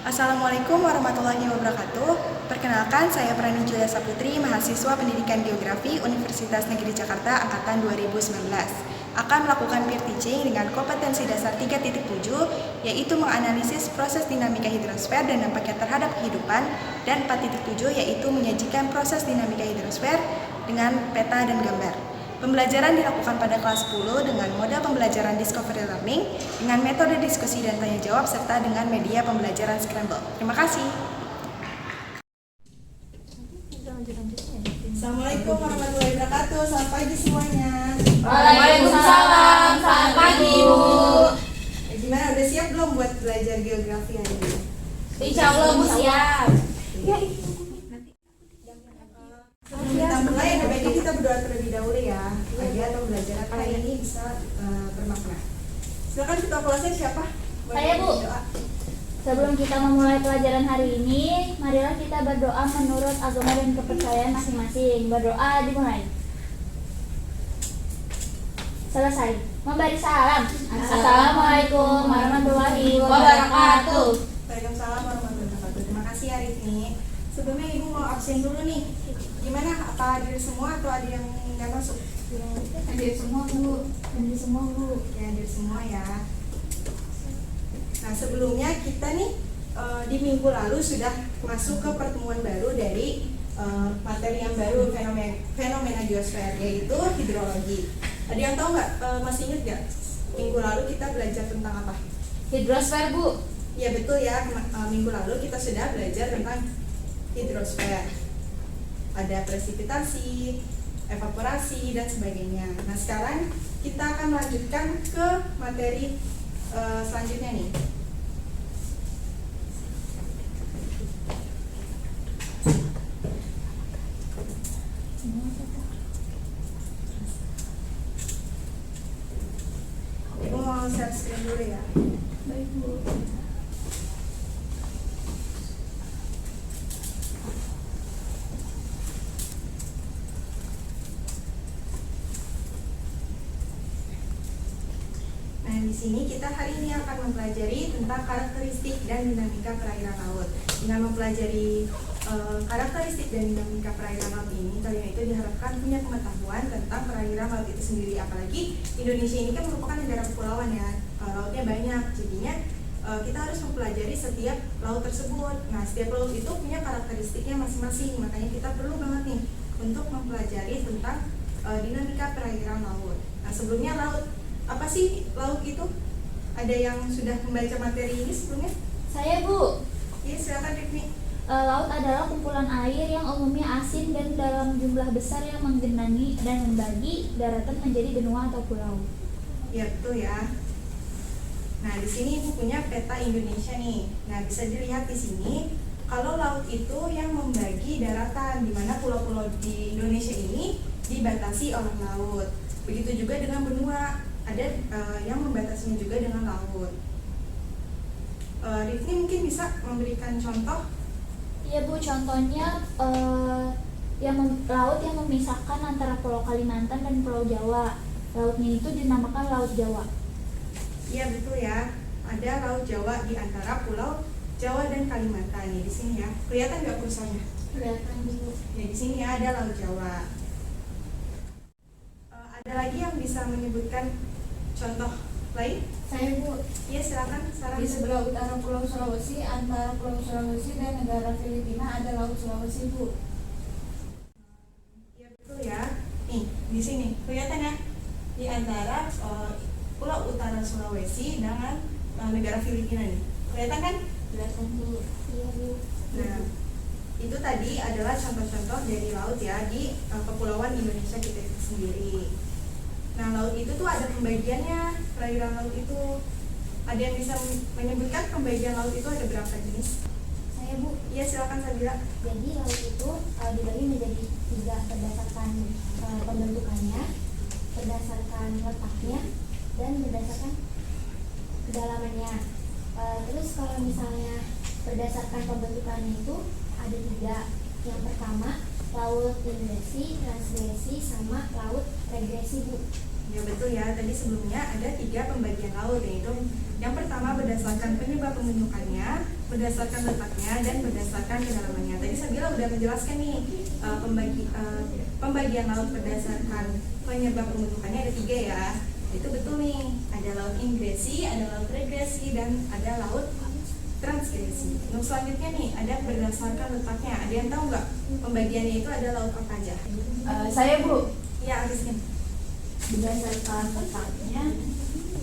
Assalamualaikum warahmatullahi wabarakatuh. Perkenalkan, saya Prani Julia Saputri, mahasiswa Pendidikan Geografi Universitas Negeri Jakarta Angkatan 2019. Akan melakukan peer teaching dengan kompetensi dasar 3.7, yaitu menganalisis proses dinamika hidrosfer dan dampaknya terhadap kehidupan, dan 4.7 yaitu menyajikan proses dinamika hidrosfer dengan peta dan gambar. Pembelajaran dilakukan pada kelas 10 dengan model pembelajaran discovery learning dengan metode diskusi dan tanya jawab serta dengan media pembelajaran Scramble. Terima kasih. Assalamualaikum warahmatullahi wabarakatuh. Selamat pagi semuanya. Waalaikumsalam. Selamat pagi, Bu. Gimana, udah siap belum buat belajar geografi hari ini? Insya Allah, Bu, siap. Kita mulai, ada baiknya kita berdoa terlebih dahulu ya, agar pembelajaran kali ini bisa bermakna. Silakan ketua kelasnya siapa? Saya, Bu. Doa. Sebelum kita memulai pelajaran hari ini, marilah kita berdoa menurut agama dan kepercayaan masing-masing. Berdoa dimulai. Selesai. Memberi salam. Assalamualaikum warahmatullahi wabarakatuh. Waalaikumsalam warahmatullahi wabarakatuh. Terima kasih hari ini. Sebelumnya Ibu mau absen dulu nih. Gimana? Apa hadir semua atau ada yang nggak masuk? Hadir semua, Bu. Hadir semua, Bu. Ya, hadir semua ya. Nah, sebelumnya kita nih di minggu lalu sudah masuk ke pertemuan baru dari materi yang baru fenomena geosfer, yaitu hidrologi. Ada yang tahu nggak? Masih ingat nggak? Minggu lalu kita belajar tentang apa? Hidrosfer, Bu. Ya betul ya. Minggu lalu kita sudah belajar tentang hidrosfer. Ada presipitasi, evaporasi, dan sebagainya. Nah, sekarang kita akan melanjutkan ke materi selanjutnya nih. Ibu mau share screen dulu ya. Baik, Bu. Nah, di sini kita hari ini akan mempelajari tentang karakteristik dan dinamika perairan laut. Dengan mempelajari karakteristik dan dinamika perairan laut ini, kalian itu diharapkan punya pengetahuan tentang perairan laut itu sendiri. Apalagi Indonesia ini kan merupakan negara kepulauan ya, lautnya banyak. Jadinya kita harus mempelajari setiap laut tersebut. Nah, setiap laut itu punya karakteristiknya masing-masing. Makanya kita perlu banget nih untuk mempelajari tentang dinamika perairan laut. Nah, sebelumnya apa sih laut itu? Ada yang sudah membaca materi ini sebelumnya? Saya, Bu. Iya, silakan Rifni. Laut adalah kumpulan air yang umumnya asin dan dalam jumlah besar yang menggenangi dan membagi daratan menjadi benua atau pulau. Ya, betul ya. Nah, di sini Ibu punya peta Indonesia nih. Nah, bisa dilihat di sini kalau laut itu yang membagi daratan, di mana pulau-pulau di Indonesia ini dibatasi oleh laut. Begitu juga dengan benua, ada yang membatasinya juga dengan laut. Rifni mungkin bisa memberikan contoh. Iya, Bu, contohnya laut yang memisahkan antara Pulau Kalimantan dan Pulau Jawa. Lautnya itu dinamakan Laut Jawa. Iya, betul ya. Ada Laut Jawa di antara Pulau Jawa dan Kalimantan nih di sini ya. Kelihatan nggak kursornya? Kelihatan, Bu. Ya, di sini ya ada Laut Jawa. Ada lagi yang bisa menyebutkan contoh lain? Saya, Bu. Iya, silakan. Sarah. Di sebelah utara Pulau Sulawesi, antara Pulau Sulawesi dan negara Filipina ada Laut Sulawesi, Bu. Iya, betul ya. Nih, di sini kelihatan ya, di antara Pulau Utara Sulawesi dengan negara Filipina nih. Kelihatan kan? Kelihatan, Bu. Iya, Bu. Nah, itu tadi adalah contoh-contoh dari laut ya di kepulauan Indonesia kita itu sendiri. Nah, laut itu tuh ada pembagiannya. Perairan laut itu ada yang bisa menyebutkan pembagian laut itu ada berapa jenis? Saya, Bu. Iya, silakan Sabila. Jadi laut itu dibagi menjadi 3 berdasarkan pembentukannya, berdasarkan letaknya, dan berdasarkan kedalamannya. Terus kalau misalnya berdasarkan pembentukannya itu ada 3. Yang pertama laut ingresi, transgresi, sama laut regresi, Bu. Ya betul ya, tadi sebelumnya ada 3 pembagian laut, yaitu yang pertama berdasarkan penyebab pembentukannya, berdasarkan letaknya, dan berdasarkan kedalamannya. Tadi Sabila udah menjelaskan nih pembagian laut berdasarkan penyebab pembentukannya ada 3 ya. Itu betul nih, ada laut ingresi, ada laut regresi, dan ada laut transgresi. Untuk selanjutnya nih, ada berdasarkan letaknya. Ada yang tahu nggak pembagiannya itu ada laut apa aja? Saya Bu, Iya, Agustin. berdasarkan letaknya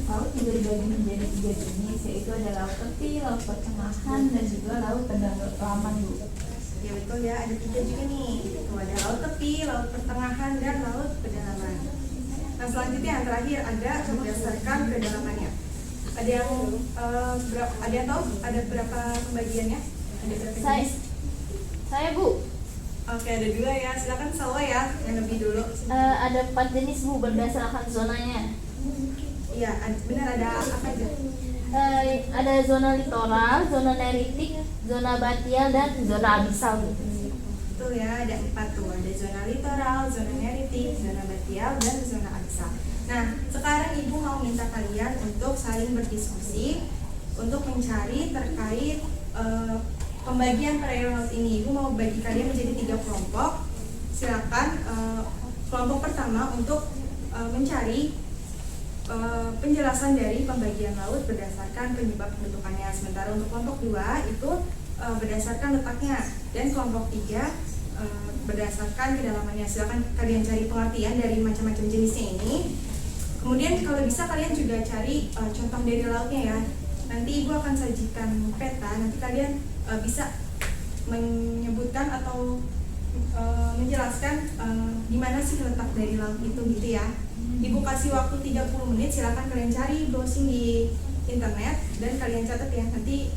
laut juga dibagi menjadi 3 jenis, yaitu ada laut tepi, laut pertengahan, dan juga laut pedalaman Bu. Ya betul ya, ada 3 juga nih. Tuh, ada laut tepi, laut pertengahan, dan laut pedalaman. Nah selanjutnya yang terakhir ada berdasarkan kedalamannya. Ada yang tahu ada berapa pembagiannya? Ada berapa Saya, jenis? saya Bu, Oke, ada 2 ya. Silakan Salwa ya yang lebih dulu. ada 4 jenis Bu berdasarkan zonanya. Iya, benar, ada apa aja? Ada zona litoral, zona neritik, zona batial, dan zona abisal Bu. Betul ya, ada 4 tuh. Ada zona litoral, zona neritik, zona batial, dan zona abisal. Nah, sekarang Ibu mau minta kalian untuk saling berdiskusi untuk mencari terkait pembagian perairan laut ini. Ibu mau bagi kalian menjadi 3 kelompok. Silakan kelompok pertama untuk mencari penjelasan dari pembagian laut berdasarkan penyebab pembentukannya. Sementara untuk kelompok 2 itu berdasarkan letaknya, dan kelompok 3 berdasarkan kedalamannya. Silakan kalian cari pengertian dari macam-macam jenisnya ini. Kemudian kalau bisa kalian juga cari contoh dari lautnya ya. Nanti Ibu akan sajikan peta, nanti kalian bisa menyebutkan atau menjelaskan di mana sih letak dari laut itu gitu ya. Ibu kasih waktu 30 menit, silakan kalian cari browsing di internet dan kalian catat ya, nanti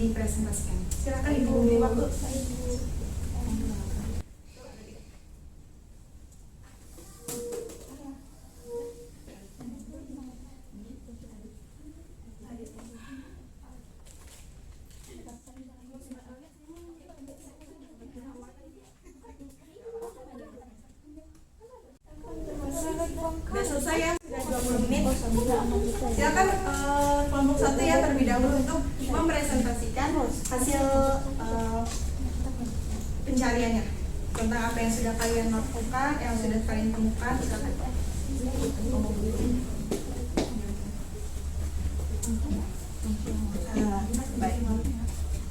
dipresentasikan. Silakan Ibu beri waktu. Udah selesai ya, sudah 20 menit. Silakan kelompok 1 ya terlebih dahulu untuk mempresentasikan hasil pencariannya tentang apa yang sudah kalian lakukan, yang sudah kalian temukan. Silakan.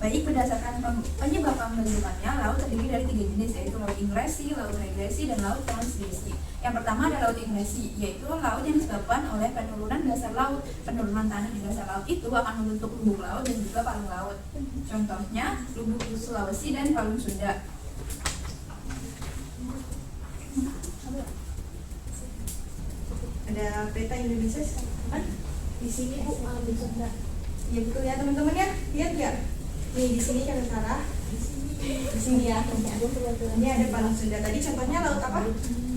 Baik, berdasarkan penyebab pembentukannya, laut terdiri dari 3 jenis, yaitu laut ingresi, laut regresi, dan laut transgresi. Yang pertama ada laut ingresi, yaitu laut yang disebabkan oleh penurunan dasar laut. Penurunan tanah di dasar laut itu akan membentuk lubuk laut dan juga palung laut. Contohnya lubuk Sulawesi dan palung Sunda. Ada peta Indonesia kan? Di sini Bu, di Sunda. Ya betul ya teman-teman ya, lihat nggak? Nih di sini kan utara, di sini ya. Ini ada palung Sunda. Tadi contohnya laut apa?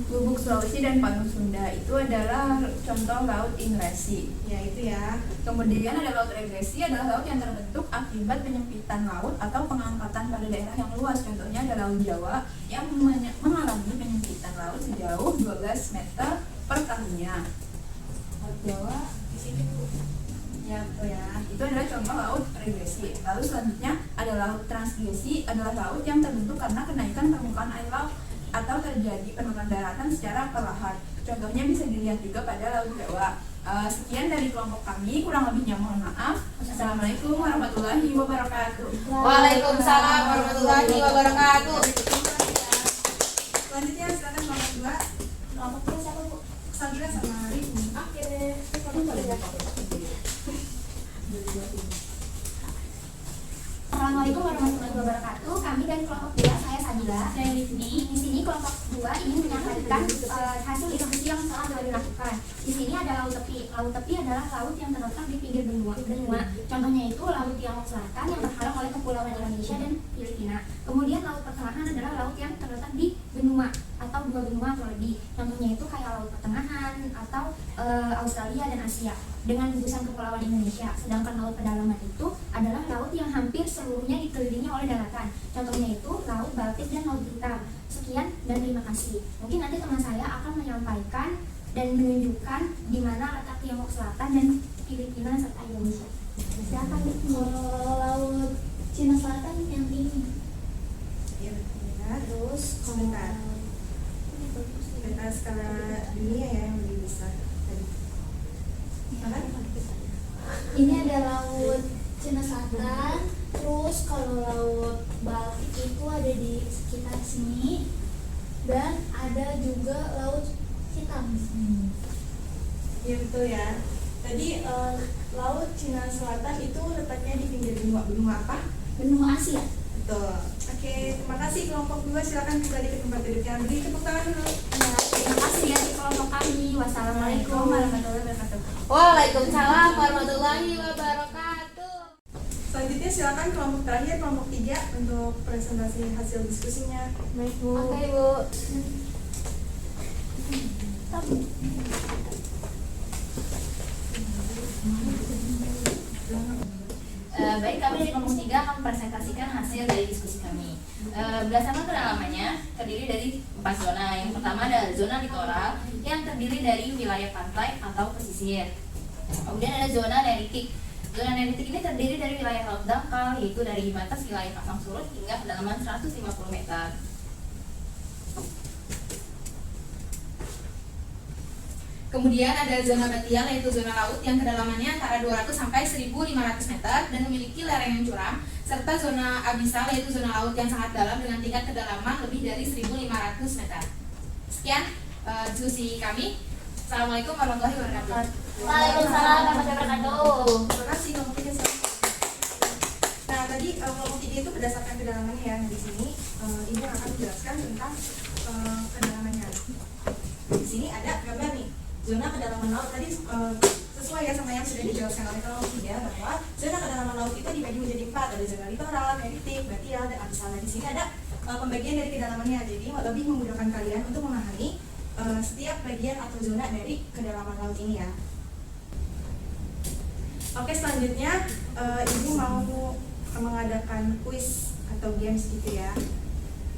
Lubuk Sulawesi dan palung Sunda itu adalah contoh laut ingresi. Ya itu ya. Kemudian ada laut regresi, adalah laut yang terbentuk akibat penyempitan laut atau pengangkatan pada daerah yang luas. Contohnya ada laut Jawa yang mengalami penyempitan laut sejauh 12 meter per tahunnya. Laut Jawa di sini Bu. Ya betul ya. Itu adalah contoh laut regresi. Lalu selanjutnya ada laut transgresi, adalah laut yang terbentuk karena kenaikan permukaan air laut atau terjadi penurunan daratan secara perlahan. Contohnya bisa dilihat juga pada laut Jawa. Sekian dari kelompok kami, kurang lebihnya mohon maaf. Assalamualaikum warahmatullahi wabarakatuh. Waalaikumsalam warahmatullahi wabarakatuh. Selanjutnya silakan kelompok 2. Kelompok 2 siapa Bu? Sandra sama Rifni. Assalamualaikum warahmatullahi wabarakatuh. Kami dari kelompok 2, saya Sabila dan Rifni. Di sini kelompok 2 ingin menyampaikan hasil diskusi yang telah dilakukan. Di sini ada laut tepi. Laut tepi adalah laut yang terletak di pinggir benua. Contohnya itu laut Tiongkok Selatan yang terhalang oleh kepulauan Indonesia dan Filipina. Kemudian laut pertengahan adalah laut yang terletak di benua atau 2 benua atau lebih. Contohnya itu kayak laut pertengahan atau Australia dan Asia dengan gugusan kepulauan Indonesia. Sedangkan laut pedalaman itu adalah laut yang hampir seluruhnya dikelilingi oleh daratan. Contohnya itu laut Baltik dan laut Hitam. Sekian dan terima kasih. Mungkin nanti teman saya akan menyampaikan dan menunjukkan di mana letak Tiongkok Selatan dan Filipina serta Indonesia. Silakan Dikni. Kalau laut Cina Selatan yang ini. Iya betul ya. Terus Sebentar. Peta skala dunia ya yang lebih besar tadi. ini ada laut Cina Selatan. Terus kalau laut Baltik itu ada di sekitar sini. Dan ada juga laut Hitam. Iya betul ya. Tadi laut Cina Selatan itu letaknya di pinggir benua apa? Benua Asia. Betul. Oke, terima kasih kelompok 2. Silakan kembali ke tempat duduk yang beri tepuk tangan dulu. Ya, terima kasih ya di kelompok kami. Wassalamualaikum warahmatullahi wabarakatuh. Waalaikumsalam warahmatullahi wabarakatuh. Selanjutnya silakan kelompok terakhir, kelompok 3 untuk presentasi hasil diskusinya. Baik Bu. Oke Bu. Baik, kami dari kelompok 3 akan mempresentasikan hasil dari diskusi kami. Berdasarkan kedalamannya, terdiri dari 4 zona. Yang pertama adalah zona litoral yang terdiri dari wilayah pantai atau pesisir. Kemudian ada zona neritik. Zona neritik ini terdiri dari wilayah laut dangkal, yaitu dari batas wilayah pasang surut hingga kedalaman 150 meter. Kemudian ada zona batial, yaitu zona laut yang kedalamannya antara 200 sampai 1.500 meter dan memiliki lereng yang curam, serta zona abisal, yaitu zona laut yang sangat dalam dengan tingkat kedalaman lebih dari 1.500 meter. Sekian diskusi kami. Assalamualaikum warahmatullahi wabarakatuh. Waalaikumsalam warahmatullahi wabarakatuh. Terima kasih kelompok 3. Nah, tadi kelompok 3 itu berdasarkan kedalamannya ya. Di sini Ibu akan menjelaskan tentang kedalamannya. Di sini ada gambar nih. Zona kedalaman laut tadi sesuai ya sama yang sudah dijelaskan oleh kelompok 3 bahwa zona kedalaman laut itu dibagi menjadi 4, ada zona litoral, neritik, batial, dan abisal. Nah, di sini ada pembagian dari kedalamannya, jadi lebih memudahkan kalian untuk memahami setiap bagian atau zona dari kedalaman laut ini ya. Oke, selanjutnya Ibu mau mengadakan kuis atau games gitu ya.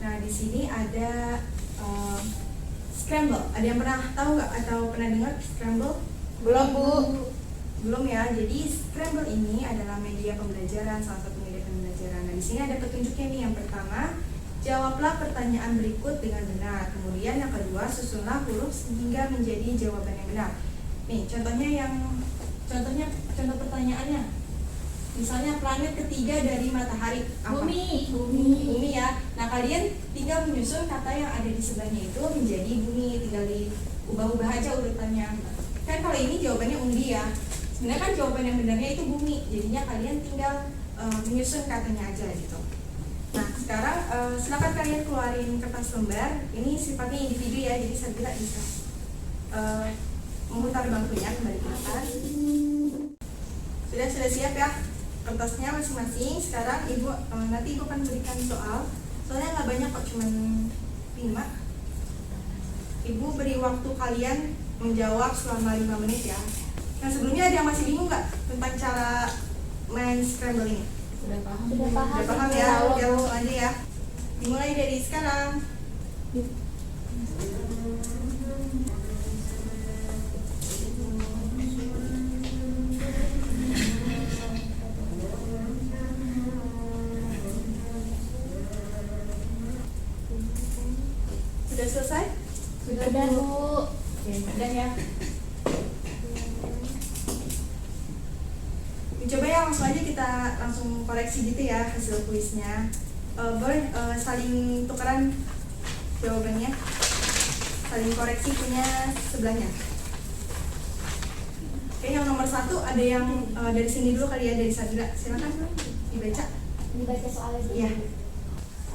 Nah, di sini ada Scramble. Ada yang pernah tahu nggak atau pernah dengar Scramble? Belum Bu. Belum ya. Jadi Scramble ini adalah media pembelajaran, salah satu media pembelajaran. Nah, di sini ada petunjuknya nih. Yang pertama, jawablah pertanyaan berikut dengan benar. Kemudian yang kedua, susunlah huruf hingga menjadi jawaban yang benar. Nih, contoh pertanyaannya. Misalnya planet ketiga dari matahari apa? Bumi ya. Nah, kalian tinggal menyusun kata yang ada di sebelahnya itu menjadi bumi, tinggal diubah-ubah aja urutannya. Kan kalau ini jawabannya undi ya. Sebenarnya kan jawaban yang benarnya itu bumi. Jadinya kalian tinggal menyusun katanya aja gitu. Nah, sekarang silakan kalian keluarin kertas lembar. Ini sifatnya individu ya, jadi saya tidak bisa memutar bangkunya kembali ke atas. Sudah siap ya kertasnya masing-masing. Sekarang nanti ibu akan berikan soalnya nggak banyak kok, cuman 5. Ibu beri waktu kalian menjawab selama 5 menit ya. Nah, sebelumnya ada yang masih bingung nggak tentang cara main Scramble ini? Sudah paham Ya, udah langsung aja ya. Dimulai dari sekarang. Sudah selesai? Sudah Bu. Oke, udah ya. Coba ya langsung aja kita langsung koreksi gitu ya hasil kuisnya. Boleh saling tukeran jawabannya, saling koreksi punya sebelahnya. Oke, yang nomor 1 ada yang dari sini dulu kali ya, dari Sadila. Silakan dibaca. Dibaca soalnya dulu. Iya.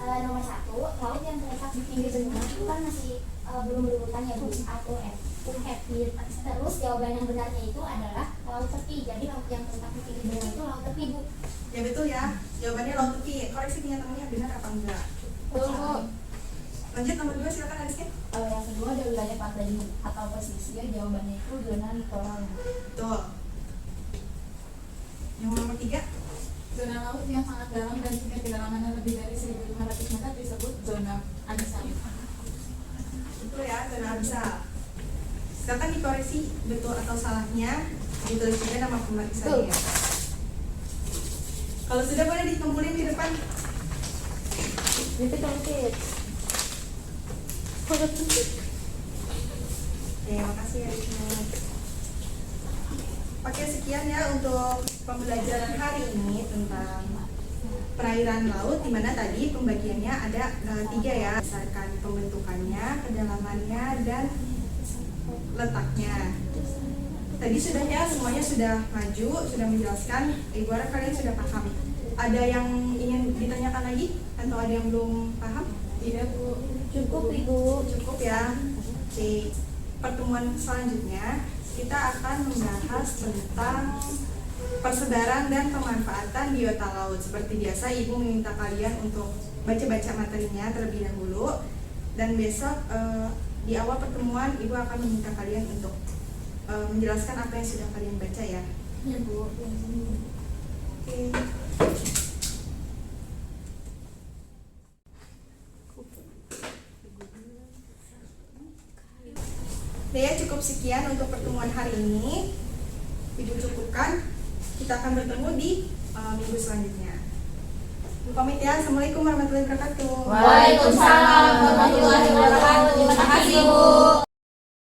Nomor 1, laut yang terletak di pinggir benua itu kan masih belum berurutan ya Bu, atau F. Terus jawaban yang benarnya itu adalah laut tepi. Jadi laut yang terletak di pinggir benua itu laut tepi Bu. Ya betul ya. Jawabannya laut tepi. Koreksi kenyataannya benar apa enggak? Betul Bu. Lanjut nomor 2 silakan Ariskin. Yang kedua ada wilayah pantai atau pesisir, jawabannya itu zona litoral. Betul. Yang nomor 3. Zona laut yang sangat dalam dan tingkat kedalamannya lebih dari 1.500 meter disebut zona abisal. Betul ya, zona abisal. Silakan dikoreksi betul atau salahnya, ditulis juga nama pemeriksaannya. Kalau sudah boleh dikumpulin di depan. Oke, makasih ya Rizman. Oke, sekian ya untuk pembelajaran hari ini tentang perairan laut, dimana tadi pembagiannya ada 3 ya, berdasarkan pembentukannya, kedalamannya, dan letaknya. Tadi sudah ya, semuanya sudah maju, sudah menjelaskan. Ibu harap kalian sudah paham. Ada yang ingin ditanyakan lagi atau ada yang belum paham? Tidak Bu. Cukup Ibu. Cukup ya. Oke, pertemuan selanjutnya kita akan membahas tentang persebaran dan pemanfaatan biota laut. Seperti biasa, Ibu meminta kalian untuk baca-baca materinya terlebih dahulu, dan besok di awal pertemuan Ibu akan meminta kalian untuk menjelaskan apa yang sudah kalian baca ya. Ya Bu. Oke. Udah ya, cukup sekian untuk pertemuan hari ini. Ibu cukupkan. Kita akan bertemu di minggu selanjutnya. Ibu pamit ya. Assalamualaikum warahmatullahi wabarakatuh. Waalaikumsalam warahmatullahi wabarakatuh. Terima kasih Bu.